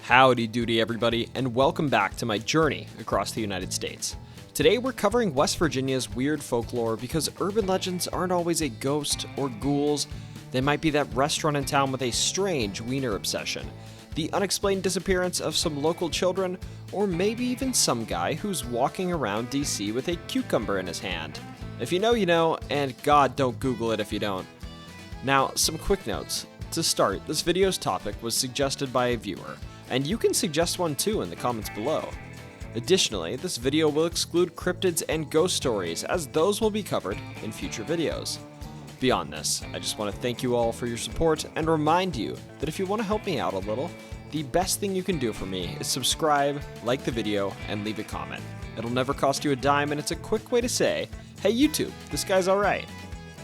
Howdy doody everybody, and welcome back to my journey across the United States. Today we're covering West Virginia's weird folklore because urban legends aren't always a ghost or ghouls. They might be that restaurant in town with a strange wiener obsession, the unexplained disappearance of some local children, or maybe even some guy who's walking around DC with a cucumber in his hand. If you know, you know, and God, don't Google it if you don't. Now, some quick notes. To start, this video's topic was suggested by a viewer, and you can suggest one too in the comments below. Additionally, this video will exclude cryptids and ghost stories, as those will be covered in future videos. Beyond this, I just want to thank you all for your support and remind you that if you want to help me out a little, the best thing you can do for me is subscribe, like the video, and leave a comment. It'll never cost you a dime, and it's a quick way to say, hey YouTube, this guy's alright.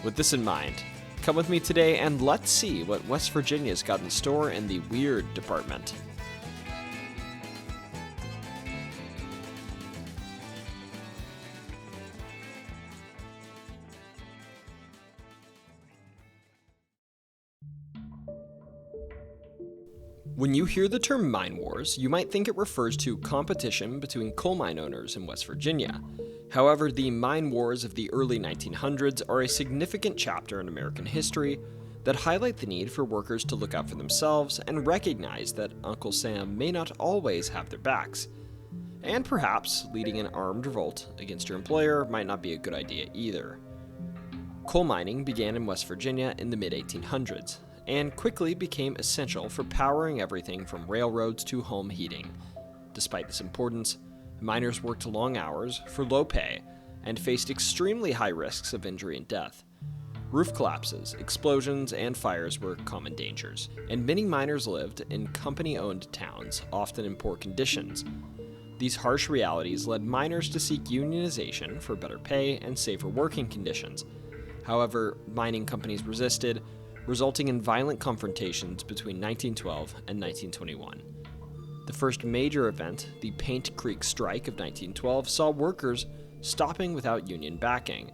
With this in mind, come with me today and let's see what West Virginia's got in store in the weird department. When you hear the term mine wars, you might think it refers to competition between coal mine owners in West Virginia. However, the mine wars of the early 1900s are a significant chapter in American history that highlight the need for workers to look out for themselves and recognize that Uncle Sam may not always have their backs. And perhaps leading an armed revolt against your employer might not be a good idea either. Coal mining began in West Virginia in the mid-1800s, and quickly became essential for powering everything from railroads to home heating. Despite this importance, miners worked long hours for low pay and faced extremely high risks of injury and death. Roof collapses, explosions, and fires were common dangers, and many miners lived in company-owned towns, often in poor conditions. These harsh realities led miners to seek unionization for better pay and safer working conditions. However, mining companies resisted, resulting in violent confrontations between 1912 and 1921. The first major event, the Paint Creek Strike of 1912, saw workers stopping without union backing.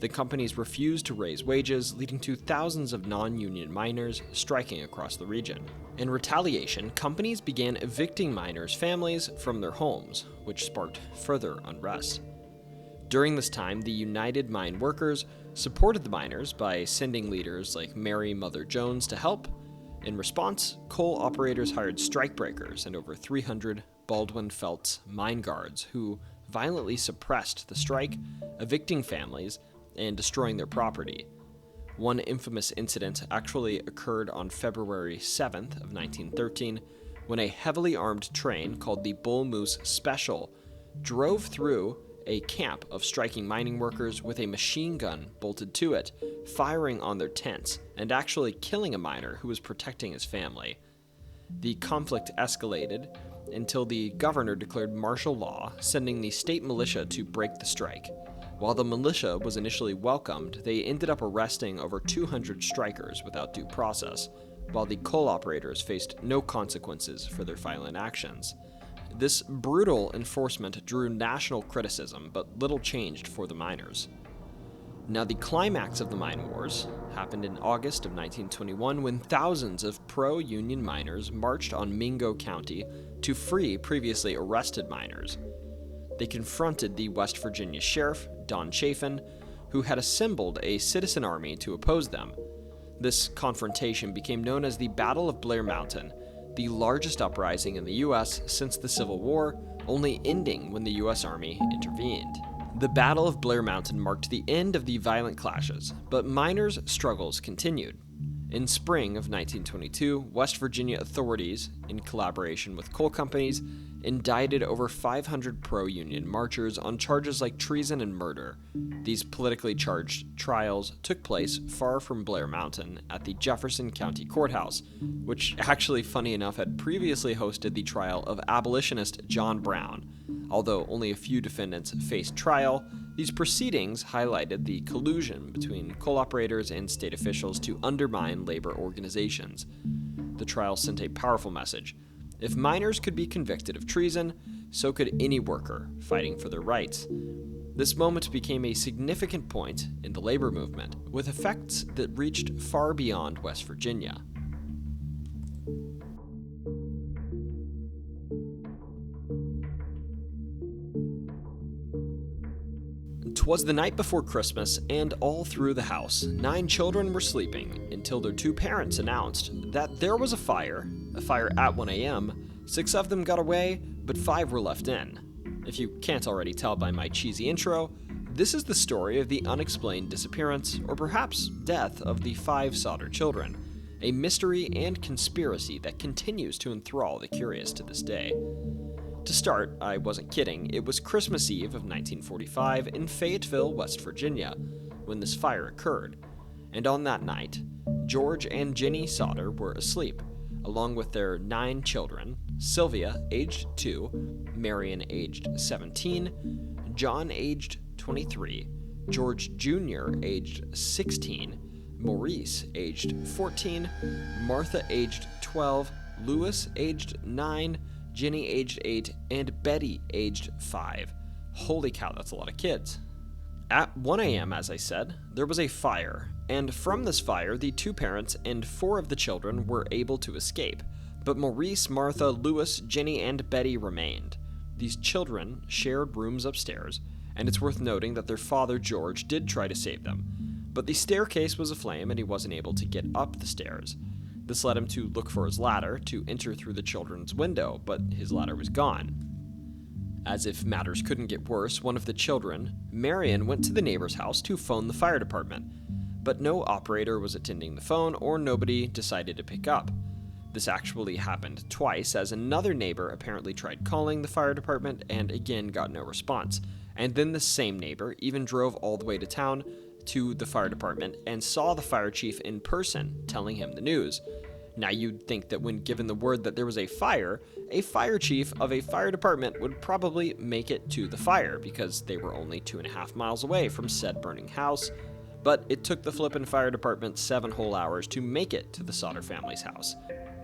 The companies refused to raise wages, leading to thousands of non-union miners striking across the region. In retaliation, companies began evicting miners' families from their homes, which sparked further unrest. During this time, the United Mine Workers supported the miners by sending leaders like Mary Mother Jones to help. In response, coal operators hired strikebreakers and over 300 Baldwin Felts mine guards who violently suppressed the strike, evicting families and destroying their property. One infamous incident actually occurred on February 7th of 1913 when a heavily armed train called the Bull Moose Special drove through a camp of striking mining workers with a machine gun bolted to it, firing on their tents, and actually killing a miner who was protecting his family. The conflict escalated until the governor declared martial law, sending the state militia to break the strike. While the militia was initially welcomed, they ended up arresting over 200 strikers without due process, while the coal operators faced no consequences for their violent actions. This brutal enforcement drew national criticism, but little changed for the miners. Now, the climax of the mine wars happened in August of 1921 when thousands of pro-union miners marched on Mingo County to free previously arrested miners. They confronted the West Virginia sheriff, Don Chafin, who had assembled a citizen army to oppose them. This confrontation became known as the Battle of Blair Mountain, the largest uprising in the U.S. since the Civil War, only ending when the U.S. Army intervened. The Battle of Blair Mountain marked the end of the violent clashes, but miners' struggles continued. In spring of 1922, West Virginia authorities, in collaboration with coal companies, indicted over 500 pro-union marchers on charges like treason and murder. These politically charged trials took place far from Blair Mountain at the Jefferson County Courthouse, which actually, funny enough, had previously hosted the trial of abolitionist John Brown. Although only a few defendants faced trial, these proceedings highlighted the collusion between coal operators and state officials to undermine labor organizations. The trial sent a powerful message. If miners could be convicted of treason, so could any worker fighting for their rights. This moment became a significant point in the labor movement, with effects that reached far beyond West Virginia. 'Twas the night before Christmas, and all through the house, 9 children were sleeping until their 2 parents announced that there was a fire at 1 a.m. 6 of them got away, but 5 were left in. If you can't already tell by my cheesy intro, this is the story of the unexplained disappearance, or perhaps death, of the 5 Sodder children, a mystery and conspiracy that continues to enthrall the curious to this day. To start, I wasn't kidding, it was Christmas Eve of 1945 in Fayetteville, West Virginia, when this fire occurred. And on that night, George and Ginny Sodder were asleep, along with their 9 children: Sylvia, aged 2, Marion, aged 17, John, aged 23, George Jr., aged 16, Maurice, aged 14, Martha, aged 12, Louis, aged 9, Ginny, aged 8, and Betty, aged 5. Holy cow, that's a lot of kids. At 1 a.m., as I said, there was a fire, and from this fire, the 2 parents and 4 of the children were able to escape, but Maurice, Martha, Louis, Ginny, and Betty remained. These children shared rooms upstairs, and it's worth noting that their father, George, did try to save them, but the staircase was aflame and he wasn't able to get up the stairs. This led him to look for his ladder to enter through the children's window, but his ladder was gone. As if matters couldn't get worse, one of the children, Marion, went to the neighbor's house to phone the fire department, but no operator was attending the phone or nobody decided to pick up. This actually happened twice, as another neighbor apparently tried calling the fire department and again got no response, and then the same neighbor even drove all the way to town to the fire department and saw the fire chief in person, telling him the news. Now you'd think that when given the word that there was a fire chief of a fire department would probably make it to the fire, because they were only 2.5 miles away from said burning house, but it took the flippin' fire department 7 whole hours to make it to the Sodder family's house,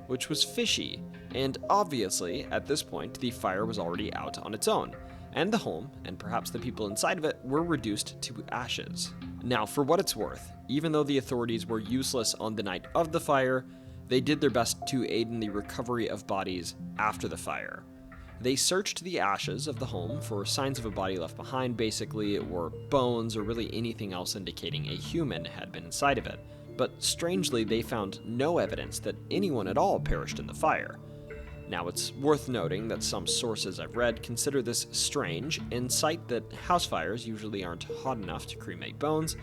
which was fishy, and obviously, at this point, the fire was already out on its own, and the home, and perhaps the people inside of it, were reduced to ashes. Now, for what it's worth, even though the authorities were useless on the night of the fire, they did their best to aid in the recovery of bodies after the fire. They searched the ashes of the home for signs of a body left behind, basically, or bones, or really anything else indicating a human had been inside of it. But strangely, they found no evidence that anyone at all perished in the fire. Now, it's worth noting that some sources I've read consider this strange and cite that house fires usually aren't hot enough to cremate bones,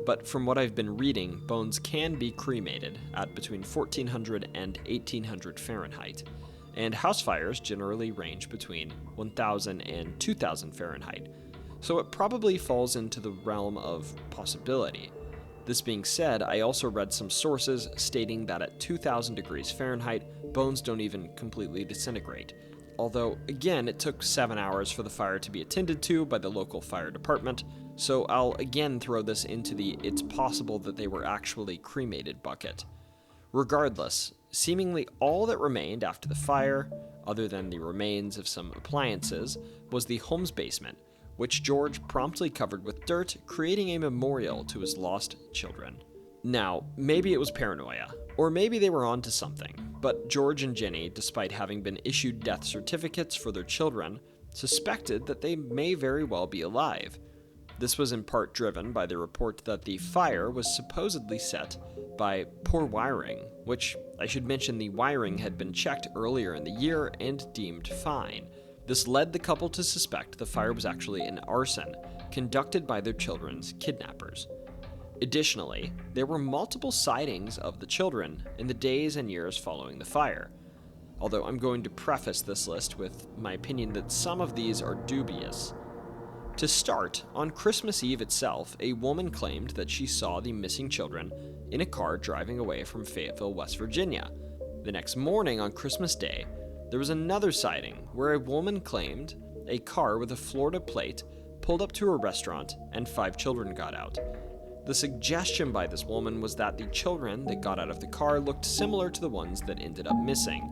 but from what I've been reading, bones can be cremated at between 1400 and 1800 Fahrenheit, and house fires generally range between 1000 and 2000 Fahrenheit, so it probably falls into the realm of possibility. This being said, I also read some sources stating that at 2000 degrees Fahrenheit, bones don't even completely disintegrate. Although, again, it took 7 hours for the fire to be attended to by the local fire department, so I'll again throw this into the "it's possible that they were actually cremated" bucket. Regardless, seemingly all that remained after the fire, other than the remains of some appliances, was the home's basement, which George promptly covered with dirt, creating a memorial to his lost children. Now, maybe it was paranoia, or maybe they were onto something, but George and Ginny, despite having been issued death certificates for their children, suspected that they may very well be alive. This was in part driven by the report that the fire was supposedly set by poor wiring, which, I should mention, the wiring had been checked earlier in the year and deemed fine. This led the couple to suspect the fire was actually an arson, conducted by their children's kidnappers. Additionally, there were multiple sightings of the children in the days and years following the fire, although I'm going to preface this list with my opinion that some of these are dubious. To start, on Christmas Eve itself, a woman claimed that she saw the missing children in a car driving away from Fayetteville, West Virginia. The next morning, on Christmas Day, there was another sighting where a woman claimed a car with a Florida plate pulled up to a restaurant and 5 children got out. The suggestion by this woman was that the children that got out of the car looked similar to the ones that ended up missing.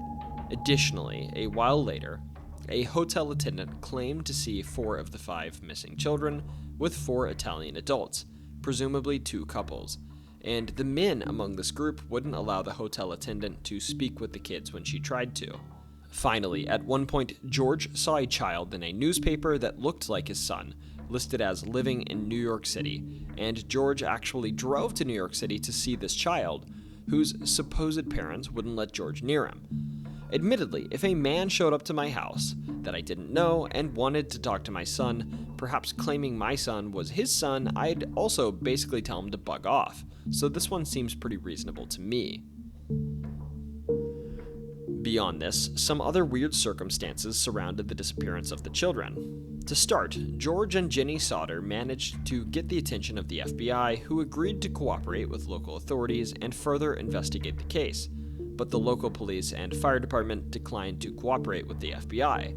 Additionally, a while later, a hotel attendant claimed to see 4 of the 5 missing children with 4 Italian adults, presumably 2 couples, and the men among this group wouldn't allow the hotel attendant to speak with the kids when she tried to. Finally, at one point, George saw a child in a newspaper that looked like his son, listed as living in New York City, and George actually drove to New York City to see this child, whose supposed parents wouldn't let George near him. Admittedly, if a man showed up to my house that I didn't know and wanted to talk to my son, perhaps claiming my son was his son, I'd also basically tell him to bug off, so this one seems pretty reasonable to me. Beyond this, some other weird circumstances surrounded the disappearance of the children. To start, George and Jenny Sodder managed to get the attention of the FBI, who agreed to cooperate with local authorities and further investigate the case, but the local police and fire department declined to cooperate with the FBI.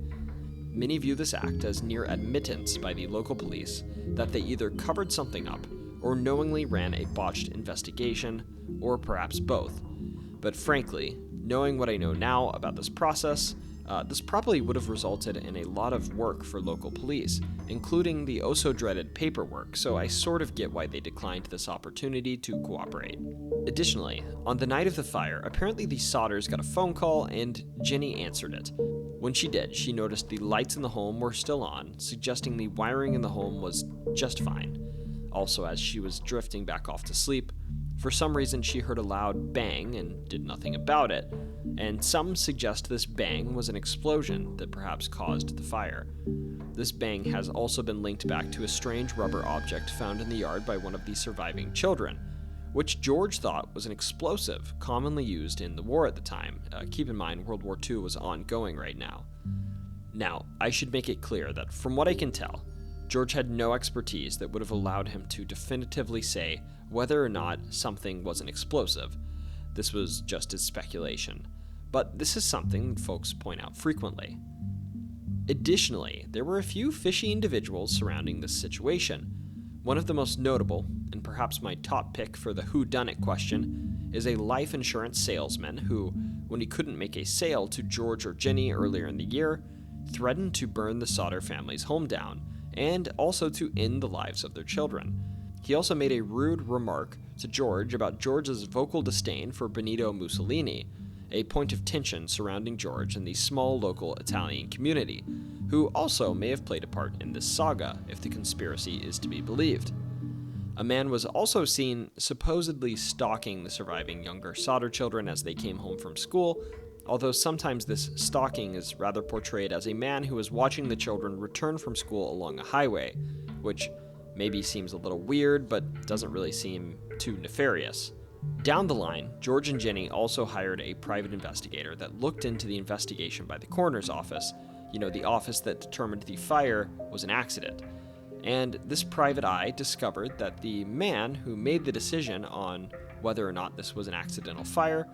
Many view this act as near admittance by the local police that they either covered something up or knowingly ran a botched investigation, or perhaps both. But frankly, knowing what I know now about this process, this probably would have resulted in a lot of work for local police, including the oh-so-dreaded paperwork, so I sort of get why they declined this opportunity to cooperate. Additionally, on the night of the fire, apparently the Sodders got a phone call and Jenny answered it. When she did, she noticed the lights in the home were still on, suggesting the wiring in the home was just fine. Also, as she was drifting back off to sleep, for some reason she heard a loud bang and did nothing about it, and some suggest this bang was an explosion that perhaps caused the fire. This bang has also been linked back to a strange rubber object found in the yard by one of the surviving children, which George thought was an explosive commonly used in the war at the time. Keep in mind, World War II was ongoing right now. Now, I should make it clear that from what I can tell, George had no expertise that would have allowed him to definitively say whether or not something was an explosive. This was just his speculation. But this is something folks point out frequently. Additionally, there were a few fishy individuals surrounding this situation. One of the most notable, and perhaps my top pick for the whodunit question, is a life insurance salesman who, when he couldn't make a sale to George or Jenny earlier in the year, threatened to burn the Sodder family's home down, and also to end the lives of their children. He also made a rude remark to George about George's vocal disdain for Benito Mussolini, a point of tension surrounding George and the small local Italian community, who also may have played a part in this saga, if the conspiracy is to be believed. A man was also seen supposedly stalking the surviving younger Sodder children as they came home from school, although sometimes this stalking is rather portrayed as a man who was watching the children return from school along a highway, which maybe seems a little weird, but doesn't really seem too nefarious. Down the line, George and Jenny also hired a private investigator that looked into the investigation by the coroner's office, the office that determined the fire was an accident. And this private eye discovered that the man who made the decision on whether or not this was an accidental fire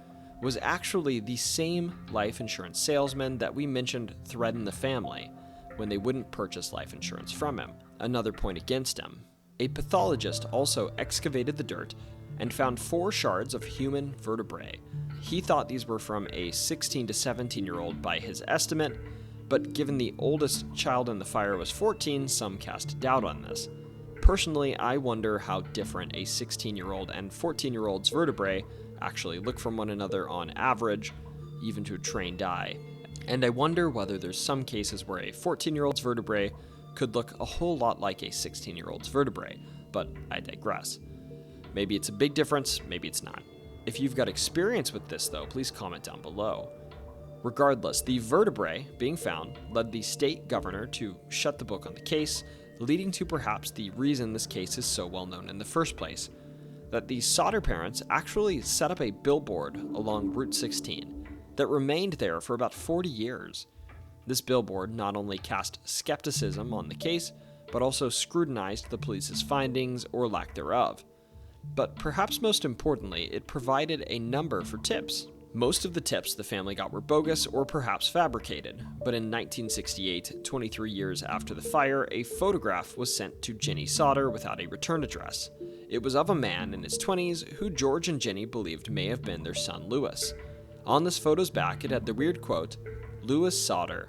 was actually the same life insurance salesman that we mentioned threatened the family when they wouldn't purchase life insurance from him. Another point against him. A pathologist also excavated the dirt and found 4 shards of human vertebrae. He thought these were from a 16 to 17-year-old by his estimate, but given the oldest child in the fire was 14, some cast doubt on this. Personally, I wonder how different a 16-year-old and 14-year-old's vertebrae actually look from one another on average, even to a trained eye. And I wonder whether there's some cases where a 14-year-old's vertebrae could look a whole lot like a 16-year-old's vertebrae, but I digress. Maybe it's a big difference, maybe it's not. If you've got experience with this though, please comment down below. Regardless, the vertebrae being found led the state governor to shut the book on the case, leading to perhaps the reason this case is so well known in the first place, that the Sodder parents actually set up a billboard along Route 16 that remained there for about 40 years. This billboard not only cast skepticism on the case, but also scrutinized the police's findings or lack thereof. But perhaps most importantly, it provided a number for tips. Most of the tips the family got were bogus or perhaps fabricated, but in 1968, 23 years after the fire, a photograph was sent to Jenny Sodder without a return address. It was of a man in his 20s who George and Jenny believed may have been their son Louis. On this photo's back, it had the weird quote, "Louis Sodder,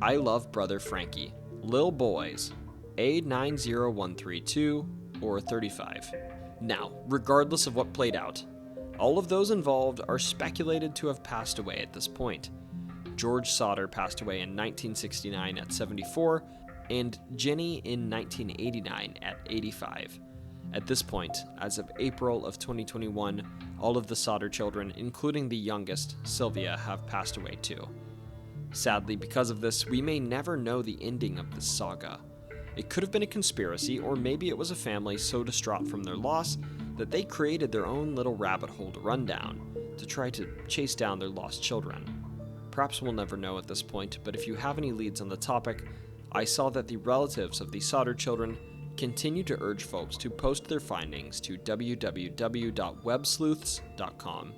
I love brother Frankie, Lil Boys, A90132 or 35. Now, regardless of what played out, all of those involved are speculated to have passed away at this point. George Sodder passed away in 1969 at 74, and Jenny in 1989 at 85. At this point, as of April of 2021, all of the Sodder children, including the youngest, Sylvia, have passed away too. Sadly, because of this, we may never know the ending of this saga. It could have been a conspiracy, or maybe it was a family so distraught from their loss that they created their own little rabbit hole to run down, to try to chase down their lost children. Perhaps we'll never know at this point, but if you have any leads on the topic, I saw that the relatives of the Sodder children continue to urge folks to post their findings to www.websleuths.com.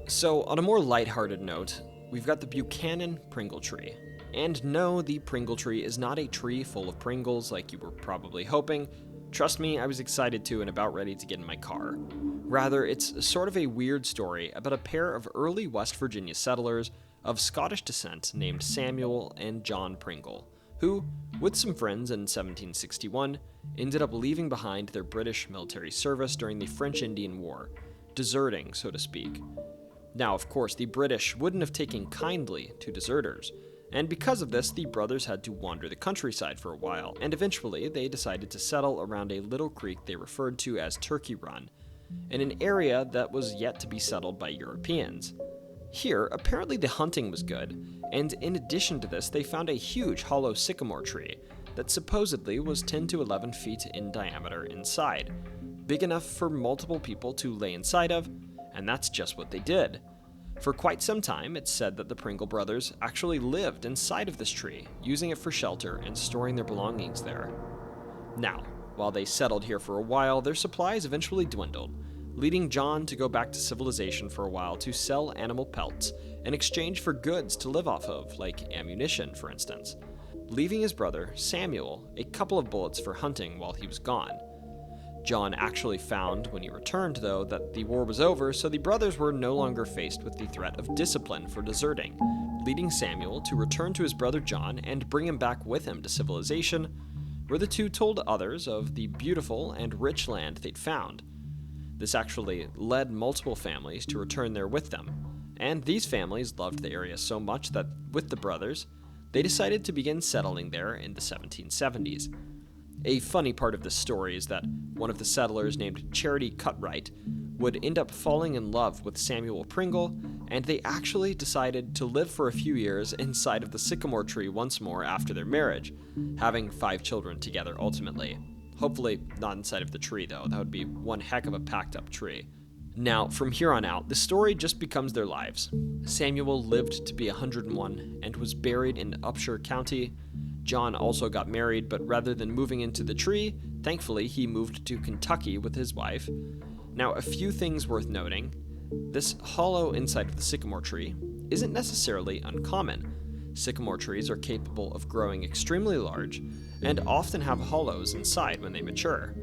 So, on a more lighthearted note, we've got the Buchanan Pringle Tree. And no, the Pringle Tree is not a tree full of Pringles like you were probably hoping. Trust me, I was excited to and about ready to get in my car. Rather, it's sort of a weird story about a pair of early West Virginia settlers of Scottish descent named Samuel and John Pringle, who, with some friends in 1761, ended up leaving behind their British military service during the French Indian War, deserting, so to speak. Now, of course, the British wouldn't have taken kindly to deserters, and because of this, the brothers had to wander the countryside for a while, and eventually they decided to settle around a little creek they referred to as Turkey Run, in an area that was yet to be settled by Europeans. Here, apparently the hunting was good, and in addition to this, they found a huge hollow sycamore tree that supposedly was 10 to 11 feet in diameter inside, big enough for multiple people to lay inside of, and that's just what they did. For quite some time, it's said that the Pringle brothers actually lived inside of this tree, using it for shelter and storing their belongings there. Now, while they settled here for a while, their supplies eventually dwindled, leading John to go back to civilization for a while to sell animal pelts in exchange for goods to live off of, like ammunition, for instance, leaving his brother, Samuel, a couple of bullets for hunting while he was gone. John actually found, when he returned, though, that the war was over, so the brothers were no longer faced with the threat of discipline for deserting, leading Samuel to return to his brother John and bring him back with him to civilization, where the two told others of the beautiful and rich land they'd found. This actually led multiple families to return there with them, and these families loved the area so much that, with the brothers, they decided to begin settling there in the 1770s. A funny part of this story is that one of the settlers, named Charity Cutright, would end up falling in love with Samuel Pringle, and they actually decided to live for a few years inside of the sycamore tree once more after their marriage, having 5 children together ultimately. Hopefully not inside of the tree, though. That would be one heck of a packed up tree. Now, from here on out, the story just becomes their lives. Samuel lived to be 101 and was buried in Upshur County. John also got married, but rather than moving into the tree, thankfully he moved to Kentucky with his wife. Now, a few things worth noting. This hollow inside of the sycamore tree isn't necessarily uncommon. Sycamore trees are capable of growing extremely large and often have hollows inside when they mature.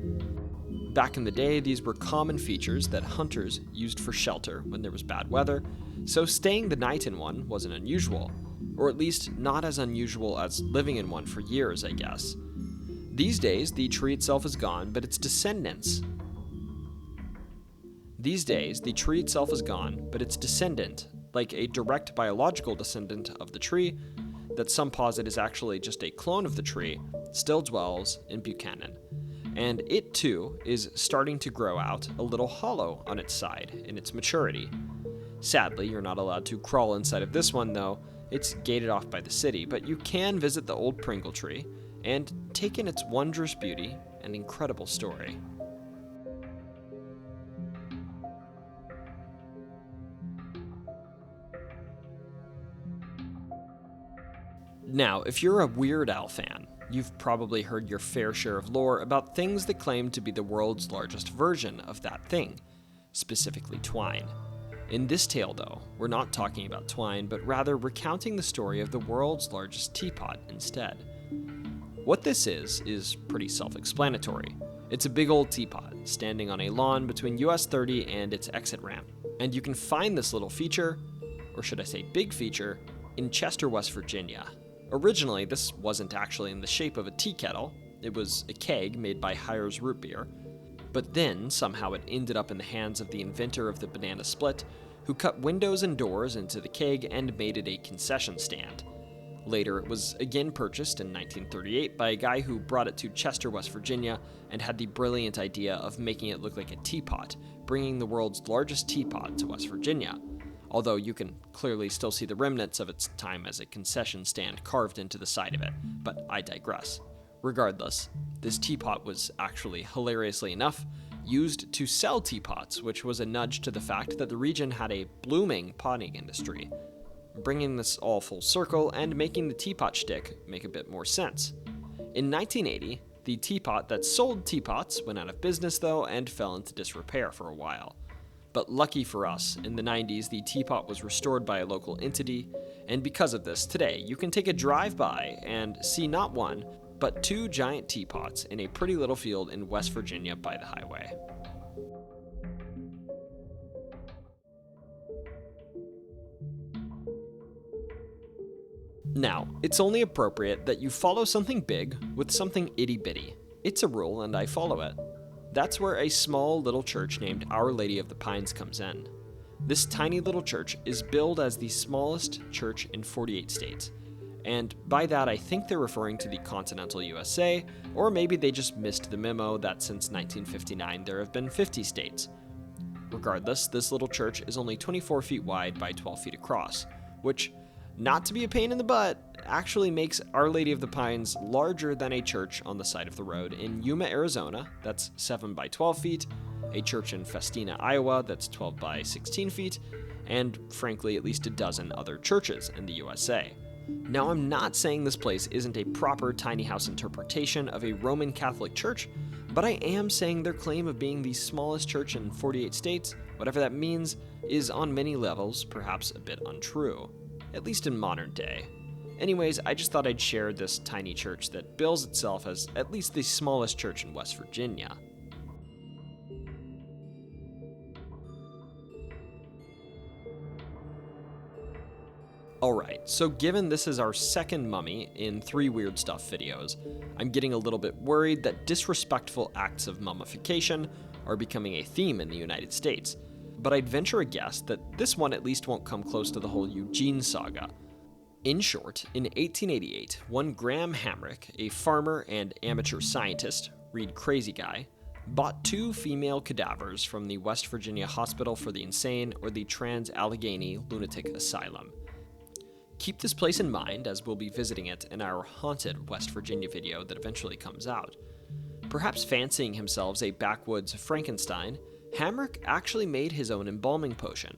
Back in the day, these were common features that hunters used for shelter when there was bad weather, so staying the night in one wasn't unusual. Or at least not as unusual as living in one for years, I guess. These days, the tree itself is gone, but its descendant, like a direct biological descendant of the tree, that some posit is actually just a clone of the tree, still dwells in Buchanan. And it too is starting to grow out a little hollow on its side in its maturity. Sadly, you're not allowed to crawl inside of this one, though. It's gated off by the city, but you can visit the old Pringle Tree and take in its wondrous beauty and incredible story. Now, if you're a Weird Al fan, you've probably heard your fair share of lore about things that claim to be the world's largest version of that thing, specifically twine. In this tale, though, we're not talking about twine, but rather recounting the story of the world's largest teapot instead. What this is pretty self-explanatory. It's a big old teapot, standing on a lawn between US 30 and its exit ramp. And you can find this little feature, or should I say big feature, in Chester, West Virginia. Originally, this wasn't actually in the shape of a tea kettle. It was a keg made by Hires root beer. But then, somehow it ended up in the hands of the inventor of the banana split, who cut windows and doors into the keg and made it a concession stand. Later, it was again purchased in 1938 by a guy who brought it to Chester, West Virginia, and had the brilliant idea of making it look like a teapot, bringing the world's largest teapot to West Virginia. Although you can clearly still see the remnants of its time as a concession stand carved into the side of it, but I digress. Regardless, this teapot was actually, hilariously enough, used to sell teapots, which was a nudge to the fact that the region had a blooming potting industry, bringing this all full circle and making the teapot shtick make a bit more sense. In 1980, the teapot that sold teapots went out of business though and fell into disrepair for a while. But lucky for us, in the 90s the teapot was restored by a local entity, and because of this, today you can take a drive-by and see not one, but 2 giant teapots in a pretty little field in West Virginia by the highway. Now, it's only appropriate that you follow something big with something itty-bitty. It's a rule and I follow it. That's where a small little church named Our Lady of the Pines comes in. This tiny little church is billed as the smallest church in 48 states. And by that, I think they're referring to the continental USA, or maybe they just missed the memo that since 1959 there have been 50 states. Regardless, this little church is only 24 feet wide by 12 feet across, which, not to be a pain in the butt, actually makes Our Lady of the Pines larger than a church on the side of the road in Yuma, Arizona, that's 7 by 12 feet, a church in Festina, Iowa, that's 12 by 16 feet, and frankly at least a dozen other churches in the USA. Now, I'm not saying this place isn't a proper tiny house interpretation of a Roman Catholic church, but I am saying their claim of being the smallest church in 48 states, whatever that means, is on many levels perhaps a bit untrue, at least in modern day. Anyways, I just thought I'd share this tiny church that bills itself as at least the smallest church in West Virginia. Alright, so given this is our second mummy in 3 Weird Stuff videos, I'm getting a little bit worried that disrespectful acts of mummification are becoming a theme in the United States, but I'd venture a guess that this one at least won't come close to the whole Eugene saga. In short, in 1888, one Graham Hamrick, a farmer and amateur scientist, read crazy guy, bought 2 female cadavers from the West Virginia Hospital for the Insane or the Trans-Allegheny Lunatic Asylum. Keep this place in mind as we'll be visiting it in our haunted West Virginia video that eventually comes out. Perhaps fancying himself a backwoods Frankenstein, Hamrick actually made his own embalming potion,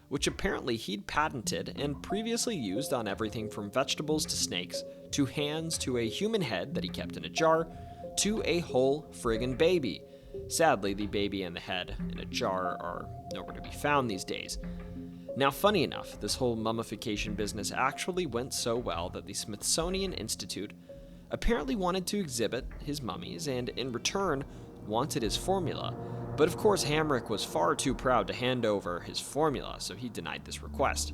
which apparently he'd patented and previously used on everything from vegetables to snakes, to hands to a human head that he kept in a jar, to a whole friggin' baby. Sadly, the baby and the head in a jar are nowhere to be found these days. Now, funny enough, this whole mummification business actually went so well that the Smithsonian Institute apparently wanted to exhibit his mummies and, in return, wanted his formula. But of course, Hamrick was far too proud to hand over his formula, so he denied this request.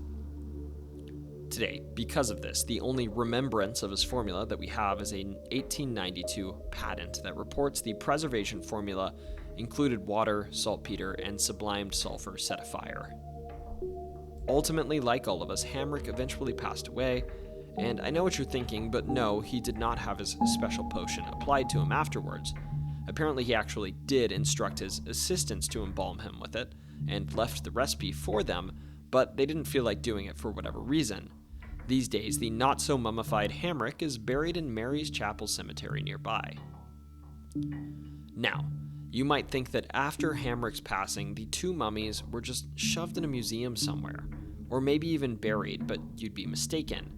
Today, because of this, the only remembrance of his formula that we have is a 1892 patent that reports the preservation formula included water, saltpeter, and sublimed sulfur set afire. Ultimately, like all of us, Hamrick eventually passed away, and I know what you're thinking, but no, he did not have his special potion applied to him afterwards. Apparently, he actually did instruct his assistants to embalm him with it, and left the recipe for them, but they didn't feel like doing it for whatever reason. These days, the not-so-mummified Hamrick is buried in Mary's Chapel Cemetery nearby. Now, you might think that after Hamrick's passing, the 2 mummies were just shoved in a museum somewhere, or maybe even buried, but you'd be mistaken.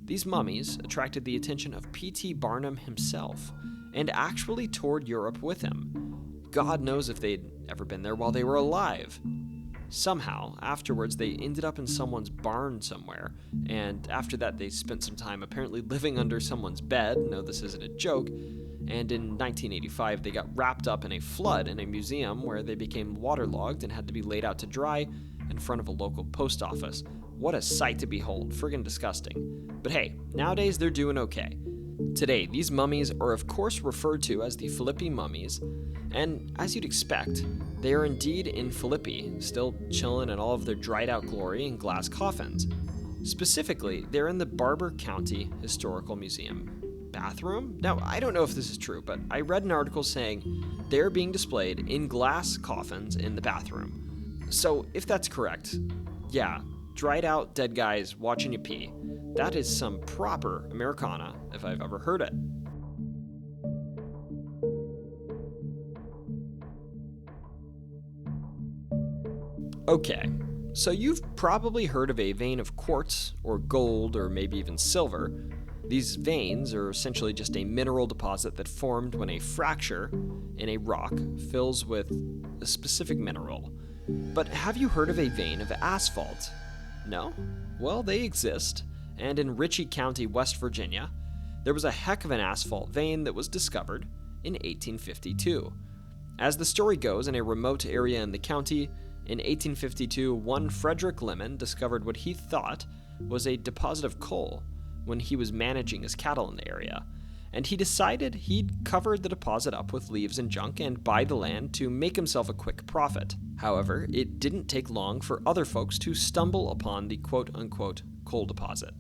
These mummies attracted the attention of P.T. Barnum himself, and actually toured Europe with him. God knows if they'd ever been there while they were alive. Somehow, afterwards, they ended up in someone's barn somewhere, and after that they spent some time apparently living under someone's bed, no, this isn't a joke, and in 1985 they got wrapped up in a flood in a museum where they became waterlogged and had to be laid out to dry in front of a local post office. What a sight to behold, friggin' disgusting. But hey, nowadays they're doing okay. Today, these mummies are of course referred to as the Philippi Mummies, and as you'd expect, they are indeed in Philippi, still chilling in all of their dried out glory in glass coffins. Specifically, they're in the Barber County Historical Museum bathroom? Now, I don't know if this is true, but I read an article saying they're being displayed in glass coffins in the bathroom. So, if that's correct, yeah, dried out dead guys watching you pee. That is some proper Americana, if I've ever heard it. Okay, so you've probably heard of a vein of quartz, or gold, or maybe even silver. These veins are essentially just a mineral deposit that formed when a fracture in a rock fills with a specific mineral. But have you heard of a vein of asphalt? No? Well, they exist, and in Ritchie County, West Virginia, there was a heck of an asphalt vein that was discovered in 1852. As the story goes, in a remote area in the county, in 1852, one Frederick Lemon discovered what he thought was a deposit of coal when he was managing his cattle in the area, and he decided he'd cover the deposit up with leaves and junk and buy the land to make himself a quick profit. However, it didn't take long for other folks to stumble upon the quote-unquote coal deposit.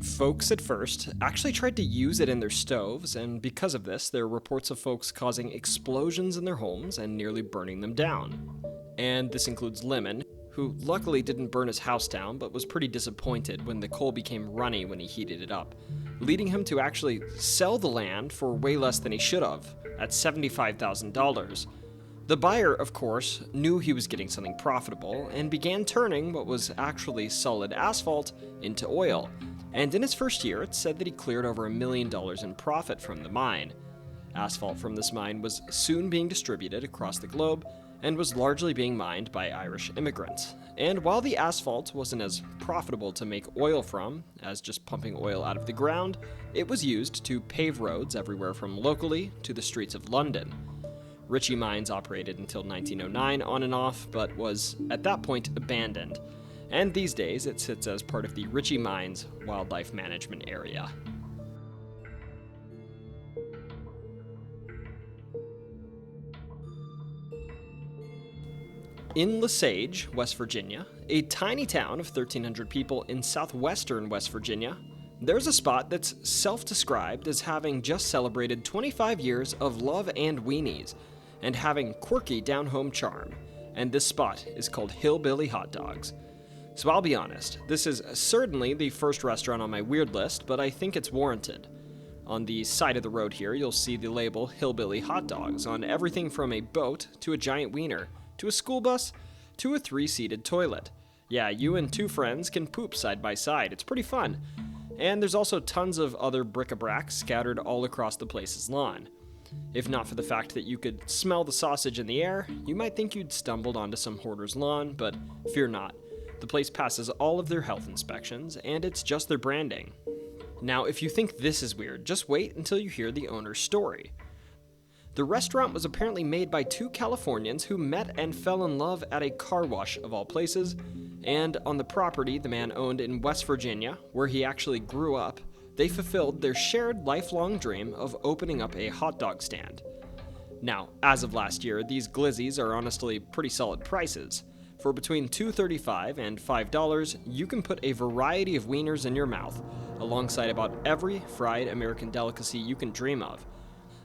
Folks at first actually tried to use it in their stoves, and because of this, there are reports of folks causing explosions in their homes and nearly burning them down. And this includes Lemon, who luckily didn't burn his house down, but was pretty disappointed when the coal became runny when he heated it up, leading him to actually sell the land for way less than he should have, at $75,000. The buyer, of course, knew he was getting something profitable, and began turning what was actually solid asphalt into oil. And in his first year, it's said that he cleared over $1 million in profit from the mine. Asphalt from this mine was soon being distributed across the globe, and was largely being mined by Irish immigrants. And while the asphalt wasn't as profitable to make oil from as just pumping oil out of the ground, it was used to pave roads everywhere from locally to the streets of London. Ritchie Mines operated until 1909 on and off, but was at that point abandoned. And these days it sits as part of the Ritchie Mines Wildlife Management Area. In Lesage, West Virginia, a tiny town of 1,300 people in southwestern West Virginia, there's a spot that's self-described as having just celebrated 25 years of love and weenies, and having quirky down-home charm, and this spot is called Hillbilly Hot Dogs. So I'll be honest, this is certainly the first restaurant on my weird list, but I think it's warranted. On the side of the road here, you'll see the label Hillbilly Hot Dogs on everything from a boat to a giant wiener, to a school bus, to a 3-seated toilet. Yeah, you and 2 friends can poop side by side. It's pretty fun. And there's also tons of other bric-a-brac scattered all across the place's lawn. If not for the fact that you could smell the sausage in the air, you might think you'd stumbled onto some hoarder's lawn, but fear not. The place passes all of their health inspections, and it's just their branding. Now, if you think this is weird, just wait until you hear the owner's story. The restaurant was apparently made by 2 Californians who met and fell in love at a car wash of all places, and on the property the man owned in West Virginia, where he actually grew up, they fulfilled their shared lifelong dream of opening up a hot dog stand. Now, as of last year, these glizzies are honestly pretty solid prices. For between $2.35 and $5, you can put a variety of wieners in your mouth, alongside about every fried American delicacy you can dream of.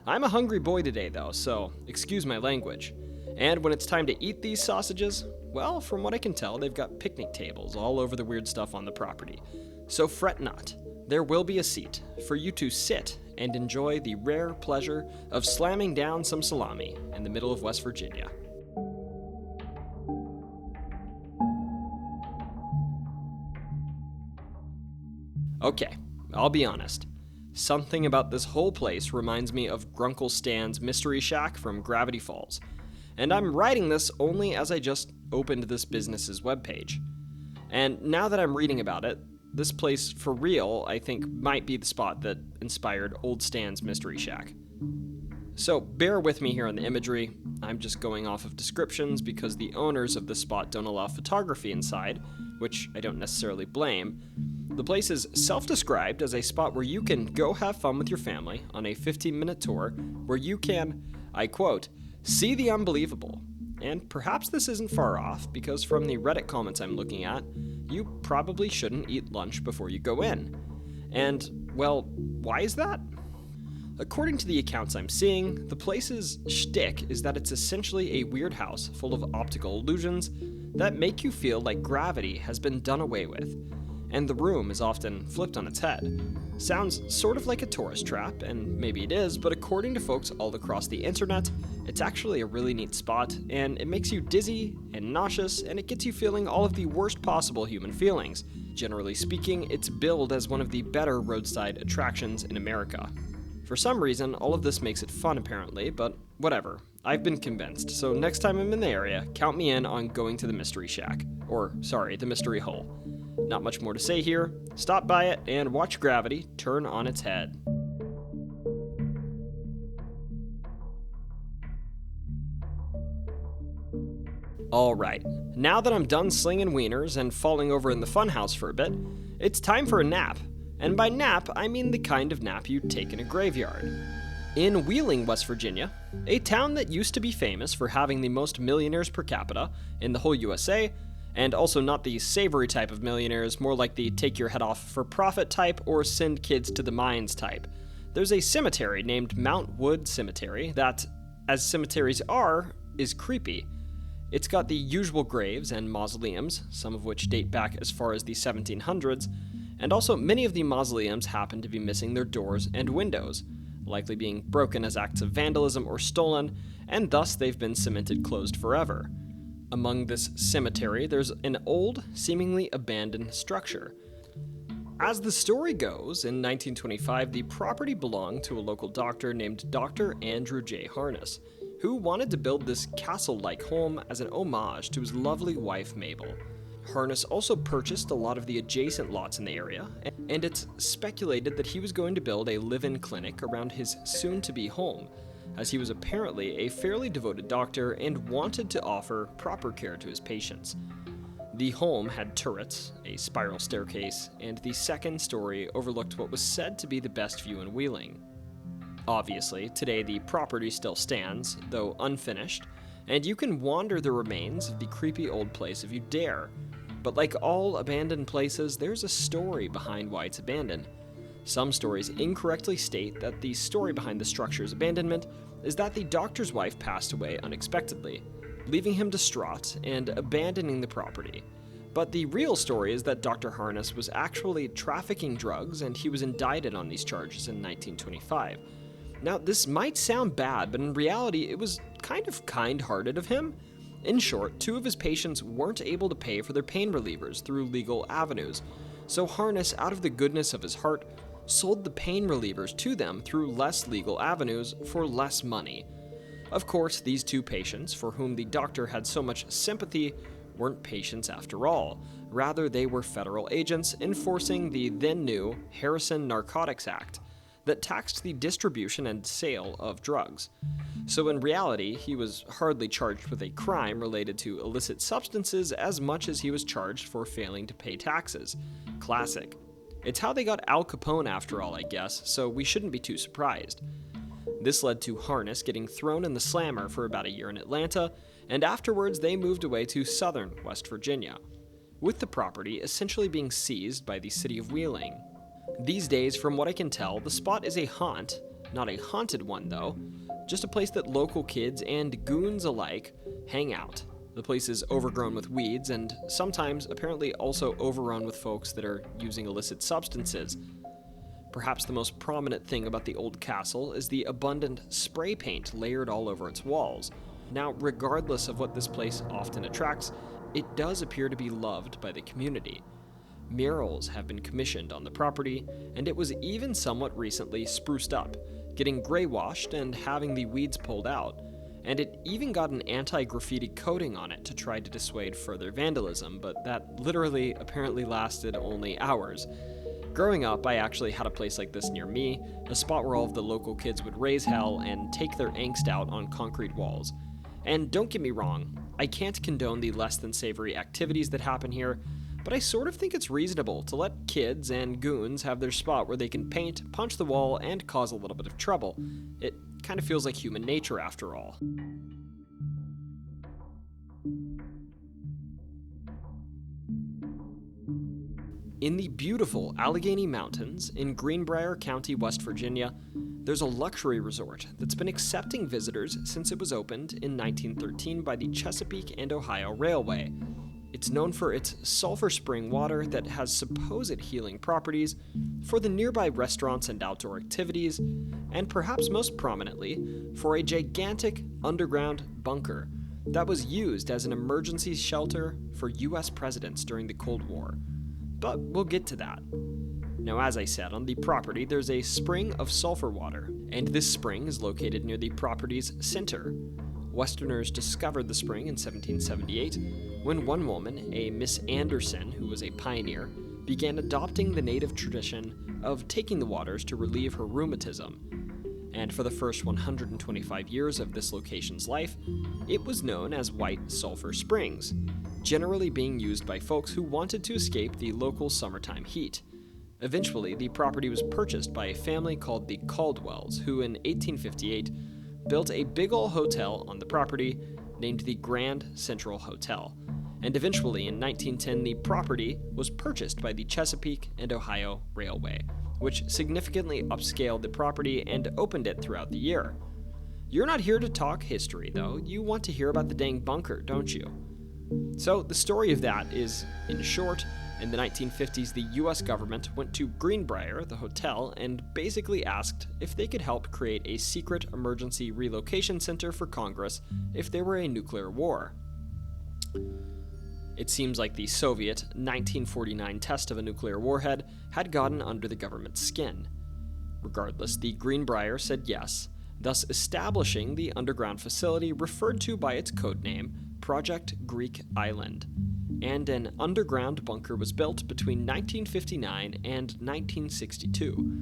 I'm a hungry boy today though, so excuse my language. And when it's time to eat these sausages, well, from what I can tell, they've got picnic tables all over the weird stuff on the property. So fret not, there will be a seat for you to sit and enjoy the rare pleasure of slamming down some salami in the middle of West Virginia. Okay, I'll be honest. Something about this whole place reminds me of Grunkle Stan's Mystery Shack from Gravity Falls, and I'm writing this only as I just opened this business's webpage. And now that I'm reading about it, this place for real, I think, might be the spot that inspired Old Stan's Mystery Shack. So bear with me here on the imagery. I'm just going off of descriptions because the owners of this spot don't allow photography inside, which I don't necessarily blame. The place is self-described as a spot where you can go have fun with your family on a 15-minute tour where you can, I quote, see the unbelievable. And perhaps this isn't far off, because from the Reddit comments I'm looking at, you probably shouldn't eat lunch before you go in. And, well, why is that? According to the accounts I'm seeing, the place's shtick is that it's essentially a weird house full of optical illusions that make you feel like gravity has been done away with, and the room is often flipped on its head. Sounds sort of like a tourist trap, and maybe it is, but according to folks all across the internet, it's actually a really neat spot, and it makes you dizzy and nauseous, and it gets you feeling all of the worst possible human feelings. Generally speaking, it's billed as one of the better roadside attractions in America. For some reason, all of this makes it fun apparently, but whatever. I've been convinced, so next time I'm in the area, count me in on going to the Mystery Shack. The Mystery Hole. Not much more to say here. Stop by it and watch gravity turn on its head. Alright, now that I'm done slinging wieners and falling over in the funhouse for a bit, it's time for a nap. And by nap, I mean the kind of nap you'd take in a graveyard. In Wheeling, West Virginia, a town that used to be famous for having the most millionaires per capita in the whole USA, and also not the savory type of millionaires, more like the take your head off for profit type or send kids to the mines type. There's a cemetery named Mount Wood Cemetery that, as cemeteries are, is creepy. It's got the usual graves and mausoleums, some of which date back as far as the 1700s, and also many of the mausoleums happen to be missing their doors and windows, likely being broken as acts of vandalism or stolen, and thus they've been cemented closed forever. Among this cemetery, there's an old, seemingly abandoned structure. As the story goes, in 1925, the property belonged to a local doctor named Dr. Andrew J. Harness, who wanted to build this castle-like home as an homage to his lovely wife, Mabel. Harness also purchased a lot of the adjacent lots in the area, and it's speculated that he was going to build a live-in clinic around his soon-to-be home, as he was apparently a fairly devoted doctor and wanted to offer proper care to his patients. The home had turrets, a spiral staircase, and the second story overlooked what was said to be the best view in Wheeling. Obviously, today the property still stands, though unfinished, and you can wander the remains of the creepy old place if you dare. But like all abandoned places, there's a story behind why it's abandoned. Some stories incorrectly state that the story behind the structure's abandonment is that the doctor's wife passed away unexpectedly, leaving him distraught and abandoning the property. But the real story is that Dr. Harness was actually trafficking drugs, and he was indicted on these charges in 1925. Now, this might sound bad, but in reality, it was kind of kind-hearted of him. In short, two of his patients weren't able to pay for their pain relievers through legal avenues, so Harness, out of the goodness of his heart, sold the pain relievers to them through less legal avenues for less money. Of course, these two patients, for whom the doctor had so much sympathy, weren't patients after all. Rather, they were federal agents enforcing the then-new Harrison Narcotics Act that taxed the distribution and sale of drugs. So in reality, he was hardly charged with a crime related to illicit substances as much as he was charged for failing to pay taxes. Classic. It's how they got Al Capone after all, I guess, so we shouldn't be too surprised. This led to Harness getting thrown in the slammer for about a year in Atlanta, and afterwards they moved away to southern West Virginia, with the property essentially being seized by the city of Wheeling. These days, from what I can tell, the spot is a haunt, not a haunted one though, just a place that local kids and goons alike hang out. The place is overgrown with weeds and sometimes apparently also overrun with folks that are using illicit substances. Perhaps the most prominent thing about the old castle is the abundant spray paint layered all over its walls. Now, regardless of what this place often attracts, it does appear to be loved by the community. Murals have been commissioned on the property, and it was even somewhat recently spruced up, getting gray washed and having the weeds pulled out, and it even got an anti-graffiti coating on it to try to dissuade further vandalism, but that literally apparently lasted only hours. Growing up, I actually had a place like this near me, a spot where all of the local kids would raise hell and take their angst out on concrete walls. And don't get me wrong, I can't condone the less than savory activities that happen here, but I sort of think it's reasonable to let kids and goons have their spot where they can paint, punch the wall, and cause a little bit of trouble. It kind of feels like human nature after all. In the beautiful Allegheny Mountains in Greenbrier County, West Virginia, there's a luxury resort that's been accepting visitors since it was opened in 1913 by the Chesapeake and Ohio Railway. It's known for its sulfur spring water that has supposed healing properties, for the nearby restaurants and outdoor activities, and perhaps most prominently, for a gigantic underground bunker that was used as an emergency shelter for US presidents during the Cold War. But we'll get to that. Now, as I said, on the property there's a spring of sulfur water, and this spring is located near the property's center. Westerners discovered the spring in 1778 when one woman, a Miss Anderson, who was a pioneer, began adopting the native tradition of taking the waters to relieve her rheumatism. And for the first 125 years of this location's life, it was known as White Sulphur Springs, generally being used by folks who wanted to escape the local summertime heat. Eventually, the property was purchased by a family called the Caldwells, who in 1858 built a big ol' hotel on the property named the Grand Central Hotel. And eventually, in 1910, the property was purchased by the Chesapeake and Ohio Railway, which significantly upscaled the property and opened it throughout the year. You're not here to talk history, though. You want to hear about the dang bunker, don't you? So the story of that is, in short, in the 1950s, the US government went to Greenbrier, the hotel, and basically asked if they could help create a secret emergency relocation center for Congress if there were a nuclear war. It seems like the Soviet 1949 test of a nuclear warhead had gotten under the government's skin. Regardless, the Greenbrier said yes, thus establishing the underground facility referred to by its code name, Project Greek Island, and an underground bunker was built between 1959 and 1962.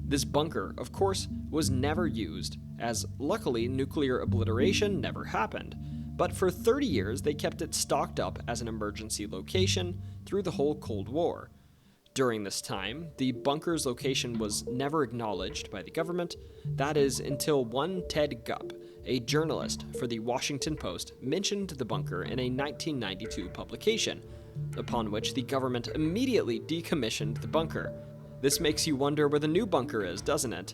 This bunker, of course, was never used, as luckily nuclear obliteration never happened, but for 30 years they kept it stocked up as an emergency location through the whole Cold War. During this time, the bunker's location was never acknowledged by the government, that is, until one Ted Gupp, a journalist for the Washington Post, mentioned the bunker in a 1992 publication, upon which the government immediately decommissioned the bunker. This makes you wonder where the new bunker is, doesn't it?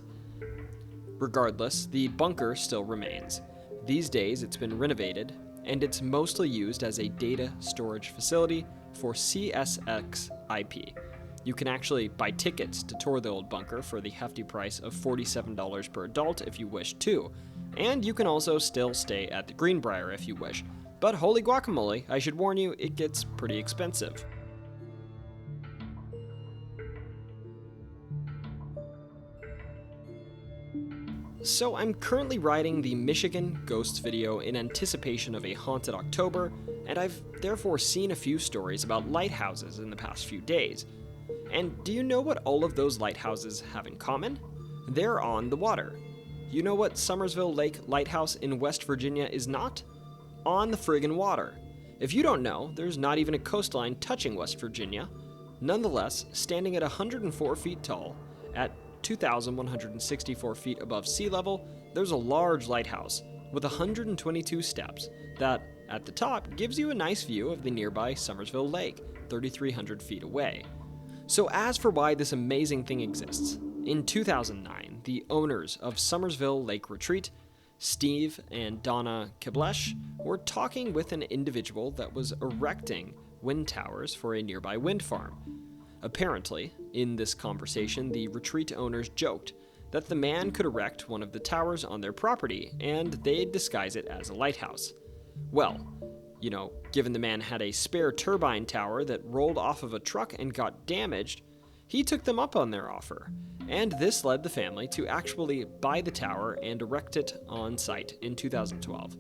Regardless, the bunker still remains. These days it's been renovated, and it's mostly used as a data storage facility for CSX-IP. You can actually buy tickets to tour the old bunker for the hefty price of $47 per adult if you wish to, and you can also still stay at the Greenbrier if you wish. But holy guacamole, I should warn you, it gets pretty expensive. So I'm currently writing the Michigan Ghosts video in anticipation of a haunted October, and I've therefore seen a few stories about lighthouses in the past few days. And do you know what all of those lighthouses have in common? They're on the water. You know what Summersville Lake Lighthouse in West Virginia is not? On the friggin' water. If you don't know, there's not even a coastline touching West Virginia. Nonetheless, standing at 104 feet tall, at 2,164 feet above sea level, there's a large lighthouse with 122 steps that, at the top, gives you a nice view of the nearby Summersville Lake, 3,300 feet away. So as for why this amazing thing exists, in 2009, the owners of Summersville Lake Retreat, Steve and Donna Kiblesh, were talking with an individual that was erecting wind towers for a nearby wind farm. Apparently, in this conversation, the retreat owners joked that the man could erect one of the towers on their property and they'd disguise it as a lighthouse. Well, given the man had a spare turbine tower that rolled off of a truck and got damaged, he took them up on their offer, and this led the family to actually buy the tower and erect it on site in 2012.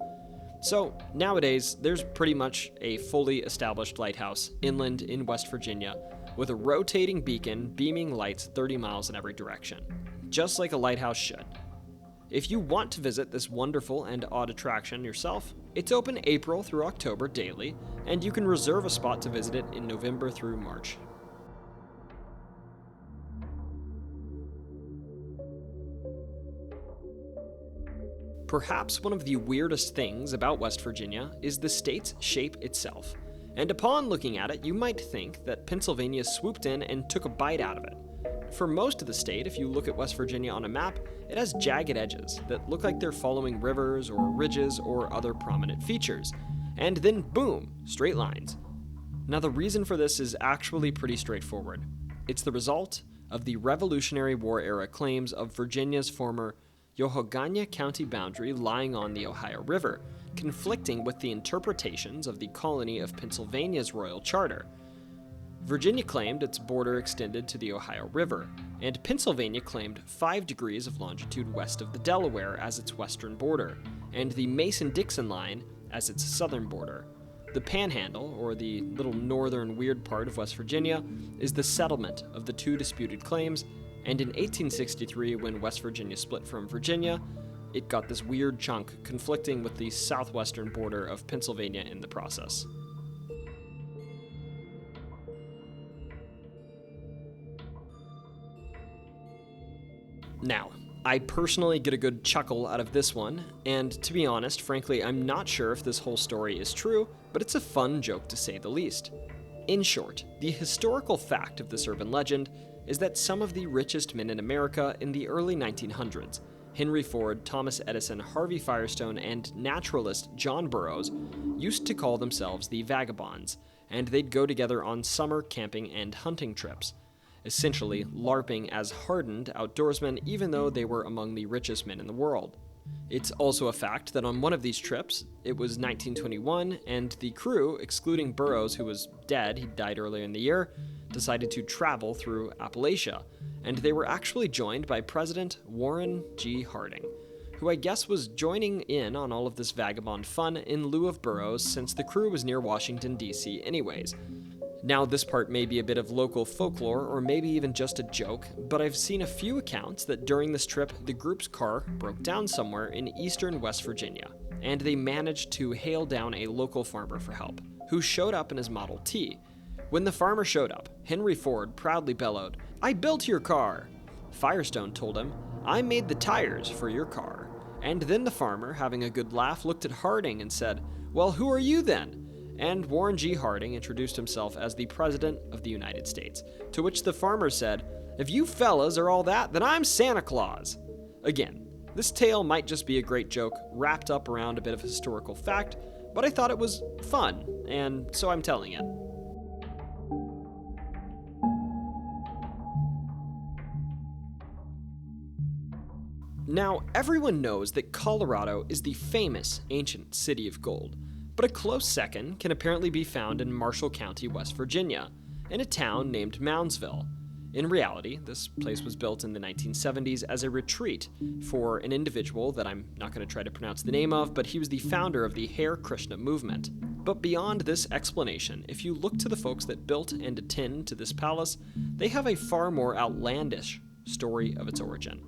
So nowadays, there's pretty much a fully established lighthouse inland in West Virginia with a rotating beacon beaming lights 30 miles in every direction, just like a lighthouse should. If you want to visit this wonderful and odd attraction yourself, it's open April through October daily, and you can reserve a spot to visit it in November through March. Perhaps one of the weirdest things about West Virginia is the state's shape itself, and upon looking at it, you might think that Pennsylvania swooped in and took a bite out of it. For most of the state, if you look at West Virginia on a map, it has jagged edges that look like they're following rivers or ridges or other prominent features, and then boom, straight lines. Now the reason for this is actually pretty straightforward. It's the result of the Revolutionary War era claims of Virginia's former Yohogania County boundary lying on the Ohio River, conflicting with the interpretations of the colony of Pennsylvania's royal charter. Virginia claimed its border extended to the Ohio River, and Pennsylvania claimed 5 degrees of longitude west of the Delaware as its western border, and the Mason-Dixon line as its southern border. The Panhandle, or the little northern weird part of West Virginia, is the settlement of the 2 disputed claims, and in 1863, when West Virginia split from Virginia, it got this weird chunk conflicting with the southwestern border of Pennsylvania in the process. Now, I personally get a good chuckle out of this one, and to be honest, frankly, I'm not sure if this whole story is true, but it's a fun joke to say the least. In short, the historical fact of this urban legend is that some of the richest men in America in the early 1900s, Henry Ford, Thomas Edison, Harvey Firestone, and naturalist John Burroughs, used to call themselves the Vagabonds, and they'd go together on summer camping and hunting trips, essentially LARPing as hardened outdoorsmen even though they were among the richest men in the world. It's also a fact that on one of these trips, it was 1921, and the crew, excluding Burroughs, who was dead, he died earlier in the year, decided to travel through Appalachia, and they were actually joined by President Warren G. Harding, who I guess was joining in on all of this vagabond fun in lieu of Burroughs since the crew was near Washington, D.C. anyways. Now, this part may be a bit of local folklore, or maybe even just a joke, but I've seen a few accounts that during this trip, the group's car broke down somewhere in eastern West Virginia, and they managed to hail down a local farmer for help, who showed up in his Model T. When the farmer showed up, Henry Ford proudly bellowed, "I built your car!" Firestone told him, "I made the tires for your car." And then the farmer, having a good laugh, looked at Harding and said, "Well, who are you then?" And Warren G. Harding introduced himself as the President of the United States, to which the farmer said, "If you fellas are all that, then I'm Santa Claus." Again, this tale might just be a great joke wrapped up around a bit of historical fact, but I thought it was fun, and so I'm telling it. Now, everyone knows that Colorado is the famous ancient city of gold, but a close second can apparently be found in Marshall County, West Virginia, in a town named Moundsville. In reality, this place was built in the 1970s as a retreat for an individual that I'm not going to try to pronounce the name of, but he was the founder of the Hare Krishna movement. But beyond this explanation, if you look to the folks that built and attend to this palace, they have a far more outlandish story of its origin.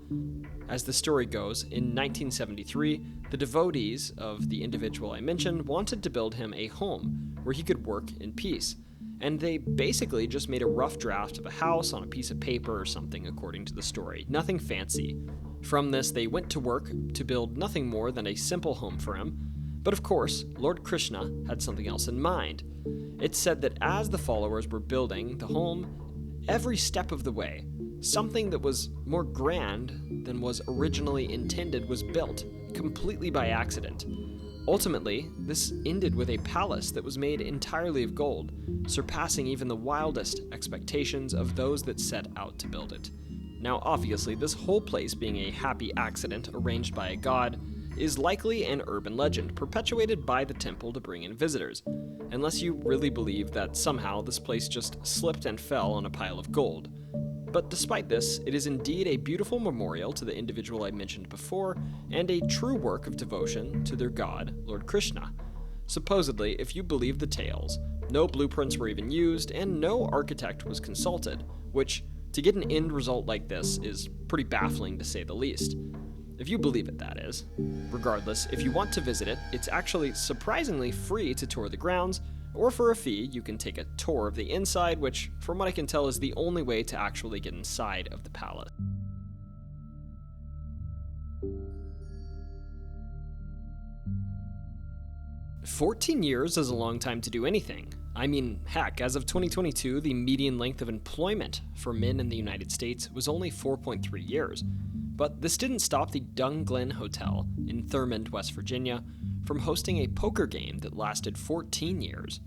As the story goes, in 1973, the devotees of the individual I mentioned wanted to build him a home where he could work in peace, and they basically just made a rough draft of a house on a piece of paper or something, according to the story. Nothing fancy. From this, they went to work to build nothing more than a simple home for him, but of course, Lord Krishna had something else in mind. It's said that as the followers were building the home, every step of the way, something that was more grand than was originally intended was built, completely by accident. Ultimately, this ended with a palace that was made entirely of gold, surpassing even the wildest expectations of those that set out to build it. Now, obviously, this whole place being a happy accident arranged by a god is likely an urban legend perpetuated by the temple to bring in visitors, unless you really believe that somehow this place just slipped and fell on a pile of gold. But despite this, it is indeed a beautiful memorial to the individual I mentioned before, and a true work of devotion to their god, Lord Krishna. Supposedly, if you believe the tales, no blueprints were even used, and no architect was consulted, which, to get an end result like this, is pretty baffling to say the least. If you believe it, that is. Regardless, if you want to visit it, it's actually surprisingly free to tour the grounds, or for a fee, you can take a tour of the inside, which, from what I can tell, is the only way to actually get inside of the palace. "14 years is a long time to do anything. I mean, heck, as of 2022, the median length of employment for men in the United States was only 4.3 years. But this didn't stop the Glen Hotel in Thurmond, West Virginia, from hosting a poker game that lasted 14 years.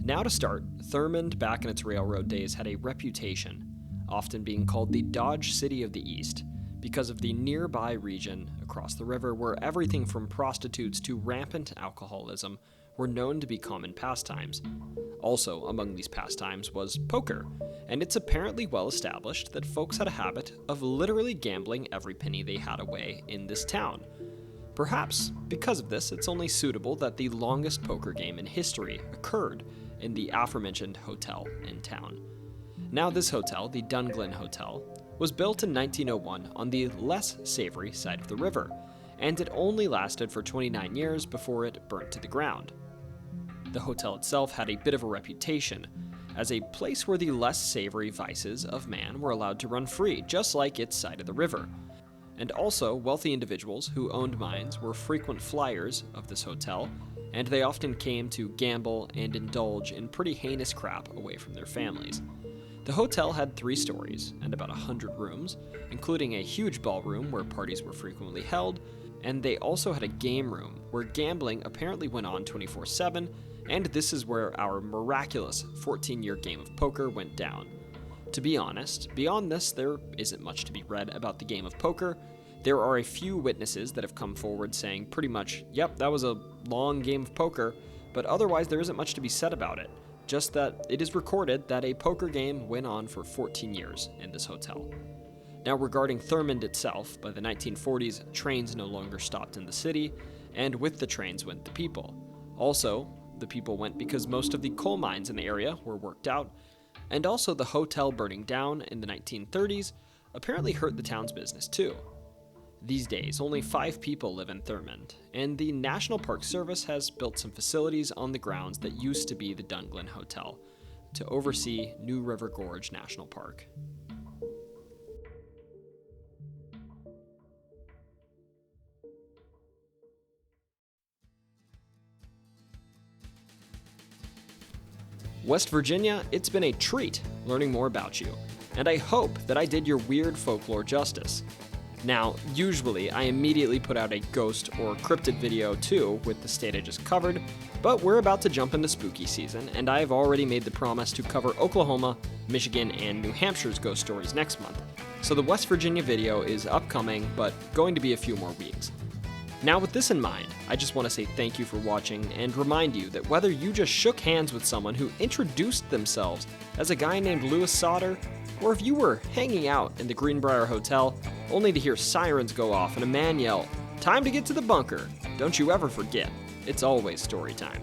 Now to start, Thurmond back in its railroad days had a reputation, often being called the Dodge City of the East, because of the nearby region across the river where everything from prostitutes to rampant alcoholism were known to be common pastimes. Also among these pastimes was poker, and it's apparently well established that folks had a habit of literally gambling every penny they had away in this town. Perhaps because of this, it's only suitable that the longest poker game in history occurred in the aforementioned hotel in town. Now this hotel, the Glen Hotel, was built in 1901 on the less savory side of the river, and it only lasted for 29 years before it burnt to the ground. The hotel itself had a bit of a reputation as a place where the less savory vices of man were allowed to run free, just like its side of the river. And also, wealthy individuals who owned mines were frequent flyers of this hotel, and they often came to gamble and indulge in pretty heinous crap away from their families. The hotel had 3 stories and about 100 rooms, including a huge ballroom where parties were frequently held, and they also had a game room where gambling apparently went on 24/7, and this is where our miraculous 14-year game of poker went down. To be honest, beyond this, there isn't much to be read about the game of poker. There are a few witnesses that have come forward saying pretty much, yep, that was a long game of poker, but otherwise there isn't much to be said about it. Just that it is recorded that a poker game went on for 14 years in this hotel. Now regarding Thurmond itself, by the 1940s, trains no longer stopped in the city, and with the trains went the people. Also, the people went because most of the coal mines in the area were worked out, and also the hotel burning down in the 1930s apparently hurt the town's business too. These days, only 5 people live in Thurmond, and the National Park Service has built some facilities on the grounds that used to be the Glen Hotel to oversee New River Gorge National Park. West Virginia, it's been a treat learning more about you, and I hope that I did your weird folklore justice. Now, usually I immediately put out a ghost or cryptid video too with the state I just covered, but we're about to jump into spooky season, and I've already made the promise to cover Oklahoma, Michigan, and New Hampshire's ghost stories next month, so the West Virginia video is upcoming, but going to be a few more weeks. Now with this in mind, I just want to say thank you for watching and remind you that whether you just shook hands with someone who introduced themselves as a guy named Louis Sodder, or if you were hanging out in the Greenbrier Hotel only to hear sirens go off and a man yell, "Time to get to the bunker," don't you ever forget, it's always story time.